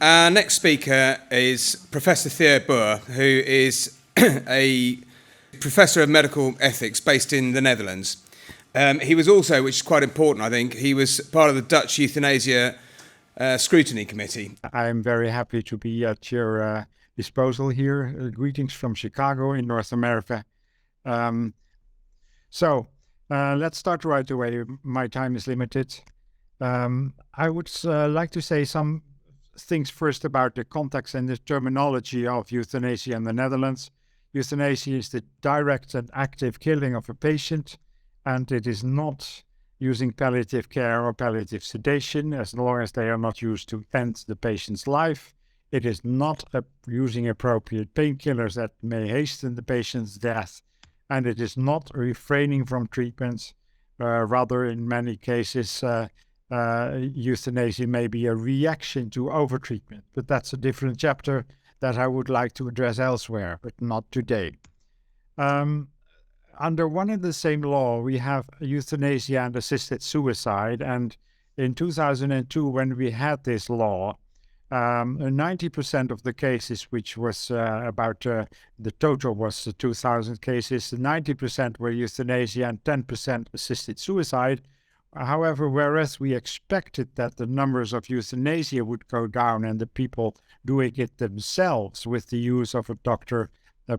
Our next speaker is Professor Theo Boer, who is a Professor of Medical Ethics based in the Netherlands. He was also, which is quite important, I think, he was part of the Dutch Euthanasia Scrutiny Committee. I am very happy to be at your disposal here. Greetings from Chicago in North America. Let's start right away. My time is limited. I would like to say some things first about the context and the terminology of euthanasia in the Netherlands. Euthanasia is the direct and active killing of a patient, and it is not using palliative care or palliative sedation, as long as they are not used to end the patient's life. It is not using appropriate painkillers that may hasten the patient's death, and it is not refraining from treatments. Rather, in many cases, euthanasia may be a reaction to overtreatment, but that's a different chapter that I would like to address elsewhere, but not today. Under one and the same law, we have euthanasia and assisted suicide. And in 2002, when we had this law, 90% of the cases, which was the total was 2,000 cases, 90% were euthanasia and 10% assisted suicide. However, whereas we expected that the numbers of euthanasia would go down and the people doing it themselves with the use of a doctor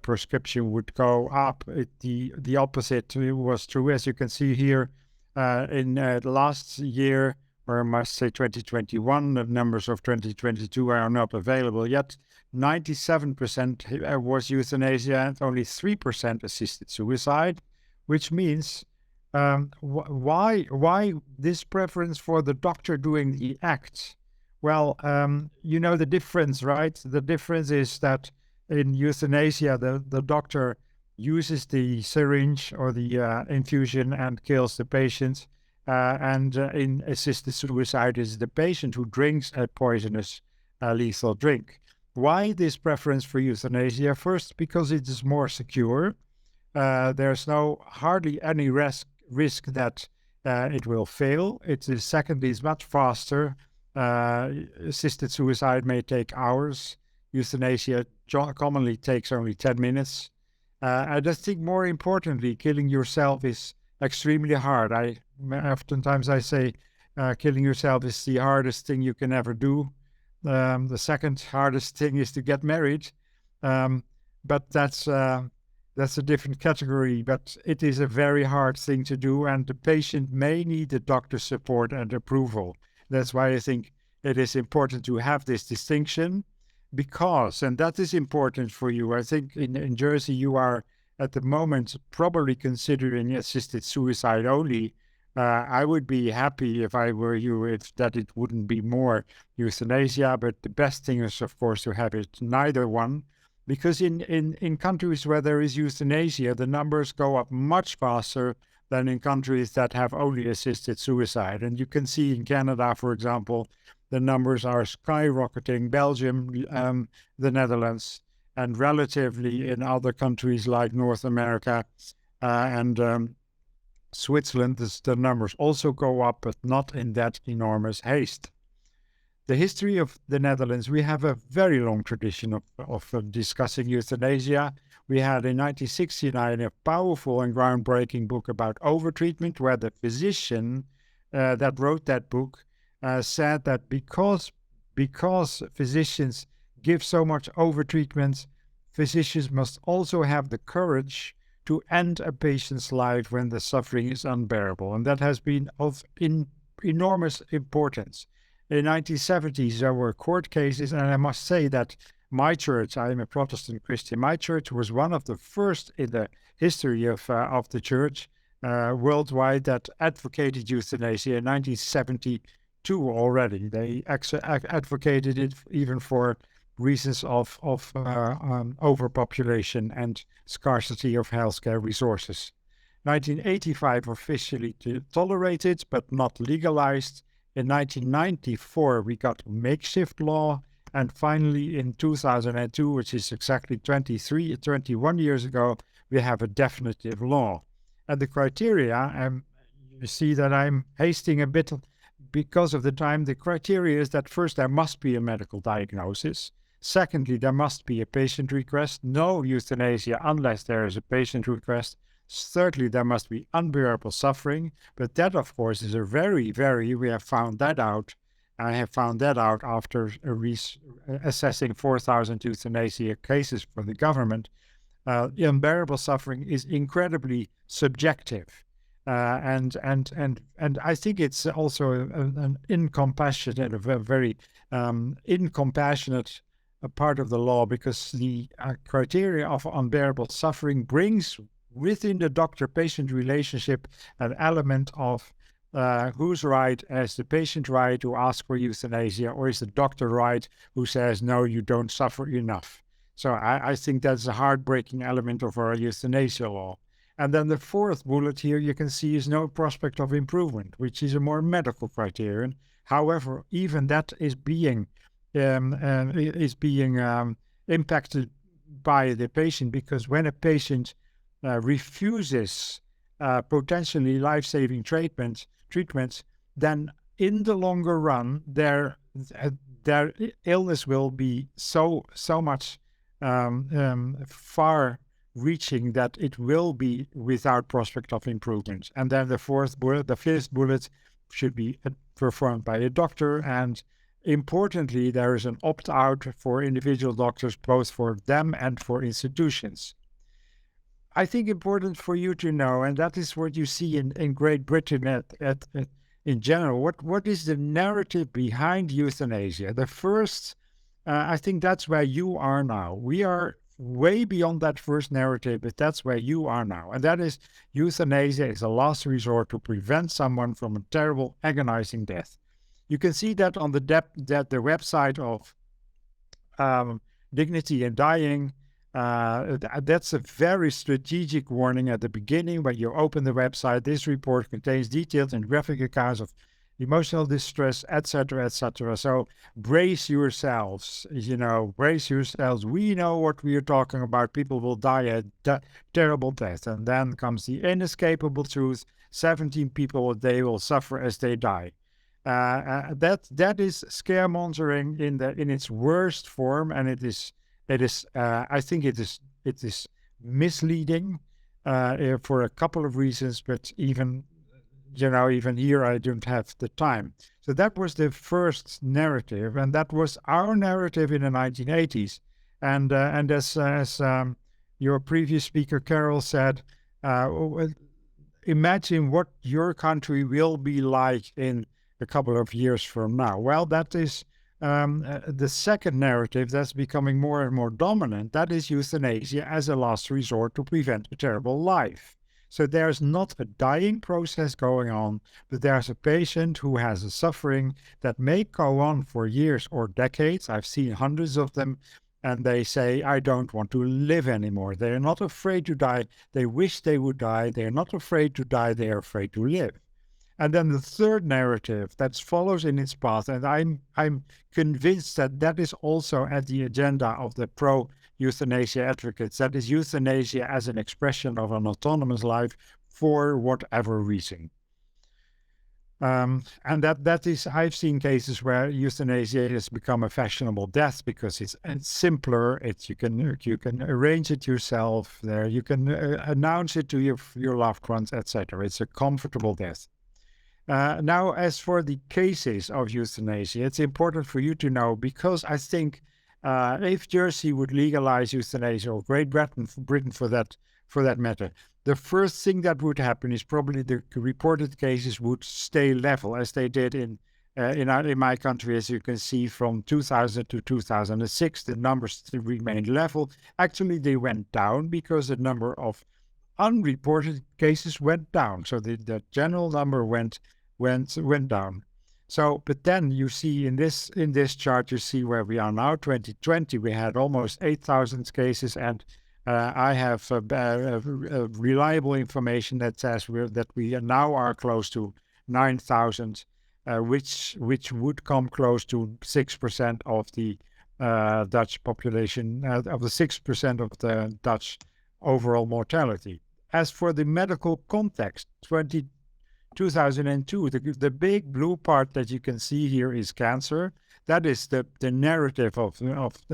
prescription would go up, the opposite was true. As you can see here, in last year, or I must say 2021, the numbers of 2022 are not available yet. 97% was euthanasia and only 3% assisted suicide, which means why this preference for the doctor doing the act? Well, you know the difference, right? The difference is that in euthanasia, the doctor uses the syringe or the infusion and kills the patient. And in assisted suicide, is the patient who drinks a poisonous, lethal drink. Why this preference for euthanasia? First, because it is more secure. There's hardly any risk that it will fail. It is secondly, it's much faster. Assisted suicide may take hours. Euthanasia commonly takes only 10 minutes. I just think more importantly, killing yourself is extremely hard. Oftentimes I say killing yourself is the hardest thing you can ever do. The second hardest thing is to get married. But that's a different category, but it is a very hard thing to do, and the patient may need the doctor's support and approval. That's why I think it is important to have this distinction, because, and that is important for you, I think in Jersey you are at the moment probably considering assisted suicide only. I would be happy if I were you that it wouldn't be more euthanasia, but the best thing is of course to have it neither one. Because in countries where there is euthanasia, the numbers go up much faster than in countries that have only assisted suicide. And you can see in Canada, for example, the numbers are skyrocketing. Belgium, the Netherlands, and relatively in other countries like North America and Switzerland, the numbers also go up, but not in that enormous haste. The history of the Netherlands, we have a very long tradition of discussing euthanasia. We had in 1969 a powerful and groundbreaking book about overtreatment, where the physician that wrote that book said that because physicians give so much overtreatment, physicians must also have the courage to end a patient's life when the suffering is unbearable. And that has been of enormous importance. In the 1970s, there were court cases, and I must say that my church, I am a Protestant Christian, my church was one of the first in the history of the church worldwide that advocated euthanasia in 1972 already. They advocated it even for reasons of overpopulation and scarcity of healthcare resources. 1985 officially tolerated but not legalized. In 1994, we got makeshift law, and finally in 2002, which is exactly 21 years ago, we have a definitive law. And the criteria, you see that I'm hasting a bit because of the time, the criteria is that first there must be a medical diagnosis. Secondly, there must be a patient request. No euthanasia unless there is a patient request. Thirdly, there must be unbearable suffering. But that, of course, is a we have found that out. I have found that out after assessing 4,000 euthanasia cases for the government. Unbearable suffering is incredibly subjective. And I think it's also an incompassionate, a very incompassionate part of the law, because the criteria of unbearable suffering brings within the doctor-patient relationship an element of who's right, as the patient right who asks for euthanasia, or is the doctor right who says, no, you don't suffer enough. So I think that's a heartbreaking element of our euthanasia law. And then the fourth bullet here you can see is no prospect of improvement, which is a more medical criterion. However, even that is being impacted by the patient, because when a patient refuses potentially life-saving treatments, then in the longer run, their illness will be so much far-reaching that it will be without prospect of improvement. And then the fifth bullet should be performed by a doctor. And importantly, there is an opt-out for individual doctors, both for them and for institutions. I think important for you to know, and that is what you see in Great Britain in general, what is the narrative behind euthanasia? The first, I think that's where you are now. We are way beyond that first narrative, but that's where you are now. And that is, euthanasia is a last resort to prevent someone from a terrible, agonizing death. You can see that on the website of Dignity in Dying. That's a very strategic warning at the beginning when you open the website. This report contains detailed and graphic accounts of emotional distress, etc., etc. So brace yourselves, brace yourselves. We know what we are talking about. People will die a terrible death. And then comes the inescapable truth. 17 people a day will suffer as they die. That is scaremongering in its worst form, and it is I think it is misleading for a couple of reasons, but even here I don't have the time. So that was the first narrative, and that was our narrative in the 1980s. And as your previous speaker Carol said, imagine what your country will be like in a couple of years from now. Well, that is the second narrative that's becoming more and more dominant. That is euthanasia as a last resort to prevent a terrible life. So there's not a dying process going on, but there's a patient who has a suffering that may go on for years or decades. I've seen hundreds of them, and they say, I don't want to live anymore. They're not afraid to die. They wish they would die. They're not afraid to die. They're afraid to live. And then the third narrative that follows in its path, and I'm convinced that that is also at the agenda of the pro-euthanasia advocates, that is euthanasia as an expression of an autonomous life for whatever reason. And that is, I've seen cases where euthanasia has become a fashionable death because it's simpler. You can arrange it yourself. There you can announce it to your loved ones, etc. It's a comfortable death. Now, as for the cases of euthanasia, it's important for you to know, because I think if Jersey would legalize euthanasia, or Great Britain for that matter, the first thing that would happen is probably the reported cases would stay level, as they did in my country. As you can see, from 2000 to 2006, the numbers remained level. Actually, they went down because the number of unreported cases went down. So the general number went down. So, but then you see in this chart, you see where we are now. 2020, we had almost 8,000 cases, and I have reliable information that says that we now are close to 9,000, which would come close to 6% of the Dutch population, of the 6% of the Dutch overall mortality. As for the medical context, 2002. The big blue part that you can see here is cancer. That is the narrative of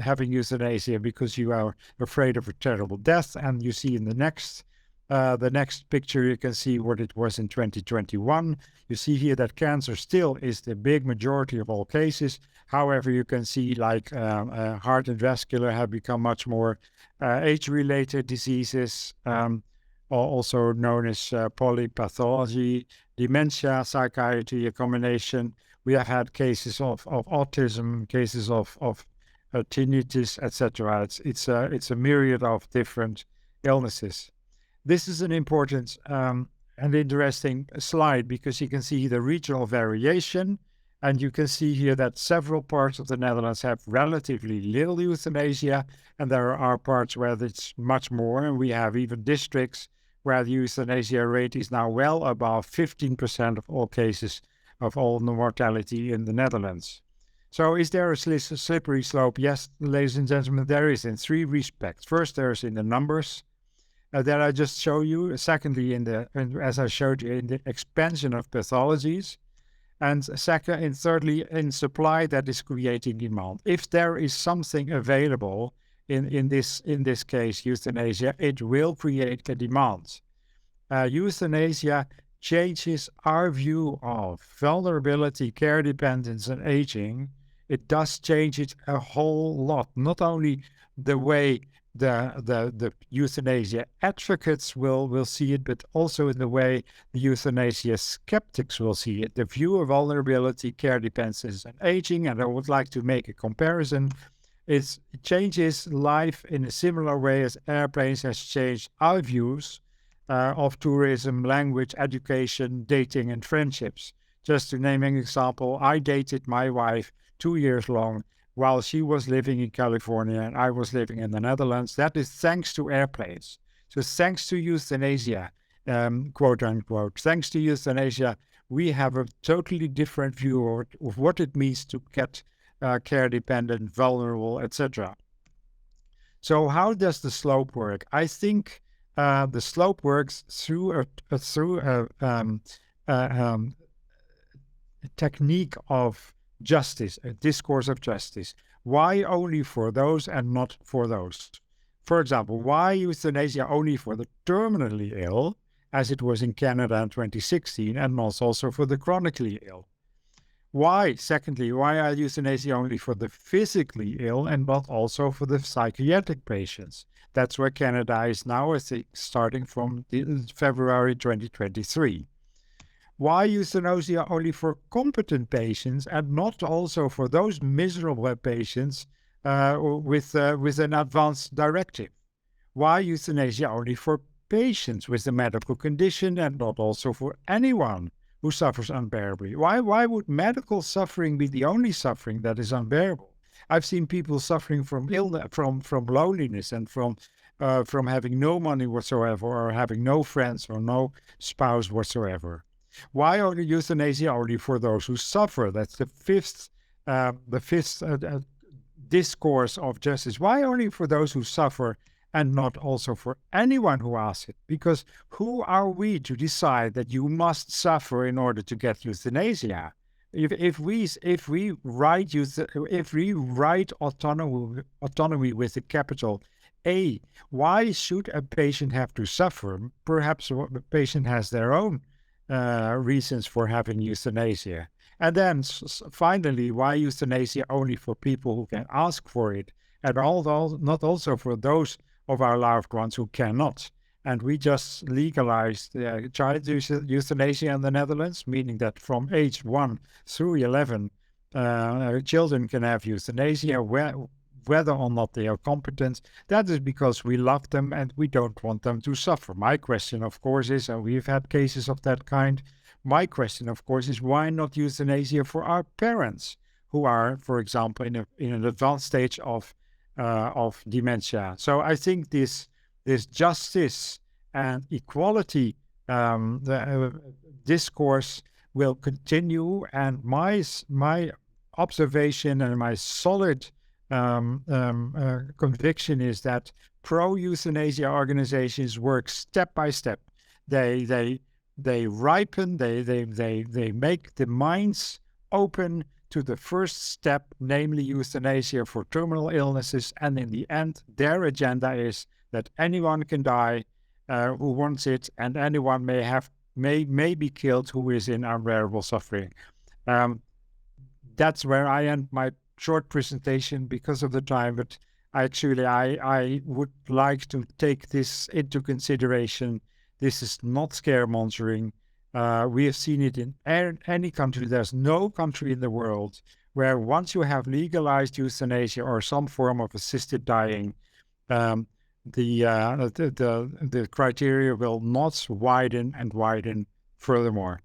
having euthanasia because you are afraid of a terrible death. And you see in the next picture, you can see what it was in 2021. You see here that cancer still is the big majority of all cases. However, you can see like heart and vascular have become much more age-related diseases, also known as polypathology, dementia, psychiatry, a combination. We have had cases of autism, cases of tinnitus, etc. It's a myriad of different illnesses. This is an important and interesting slide because you can see the regional variation, and you can see here that several parts of the Netherlands have relatively little euthanasia, and there are parts where it's much more, and we have even districts where the euthanasia rate is now well above 15% of all cases of all the mortality in the Netherlands. So is there a slippery slope? Yes, ladies and gentlemen, there is in three respects. First, there's in the numbers that I just showed you. Secondly, as I showed you, in the expansion of pathologies. And second, and thirdly, in supply that is creating demand. If there is something available in this case, euthanasia, it will create a demand. Euthanasia changes our view of vulnerability, care dependence, and aging. It does change it a whole lot. Not only the way the euthanasia advocates will see it, but also in the way the euthanasia skeptics will see it. The view of vulnerability, care dependence, and aging, and I would like to make a comparison. It changes life in a similar way as airplanes has changed our views of tourism, language, education, dating, and friendships. Just to name an example, I dated my wife 2 years long while she was living in California and I was living in the Netherlands. That is thanks to airplanes. So thanks to euthanasia, quote unquote, thanks to euthanasia, we have a totally different view of what it means to get care dependent, vulnerable, etc. So how does the slope work? I think the slope works through a technique of justice, a discourse of justice. Why only for those and not for those? For example, why euthanasia only for the terminally ill, as it was in Canada in 2016, and not also for the chronically ill? Why, secondly, why are euthanasia only for the physically ill and not also for the psychiatric patients? That's where Canada is now, I think, starting from February 2023. Why euthanasia only for competent patients and not also for those miserable patients with an advanced directive? Why euthanasia only for patients with a medical condition and not also for anyone who suffers unbearably? Why would medical suffering be the only suffering that is unbearable? I've seen people suffering from illness, from loneliness, and from having no money whatsoever, or having no friends or no spouse whatsoever. Why only euthanasia only for those who suffer? That's the fifth discourse of justice. Why only for those who suffer and not also for anyone who asks it? Because who are we to decide that you must suffer in order to get euthanasia? If we write autonomy with a capital A, why should a patient have to suffer? Perhaps the patient has their own reasons for having euthanasia. And then finally, why euthanasia only for people who can ask for it, and not also for those of our loved ones who cannot? And we just legalized child euthanasia in the Netherlands, meaning that from age 1 through 11, children can have euthanasia, whether or not they are competent. That is because we love them and we don't want them to suffer. My question, of course, is, and we've had cases of that kind, my question, of course, is why not euthanasia for our parents who are, for example, in an advanced stage of dementia? So I think this justice and equality discourse will continue, and my observation and my solid conviction is that pro-euthanasia organizations work step by step. They they ripen, they make the minds open to the first step, namely euthanasia for terminal illnesses. And in the end, their agenda is that anyone can die who wants it, and anyone may be killed who is in unbearable suffering. That's where I end my short presentation because of the time, but actually I would like to take this into consideration. This is not scaremongering. We have seen it in any country. There's no country in the world where once you have legalized euthanasia or some form of assisted dying, the criteria will not widen and widen furthermore.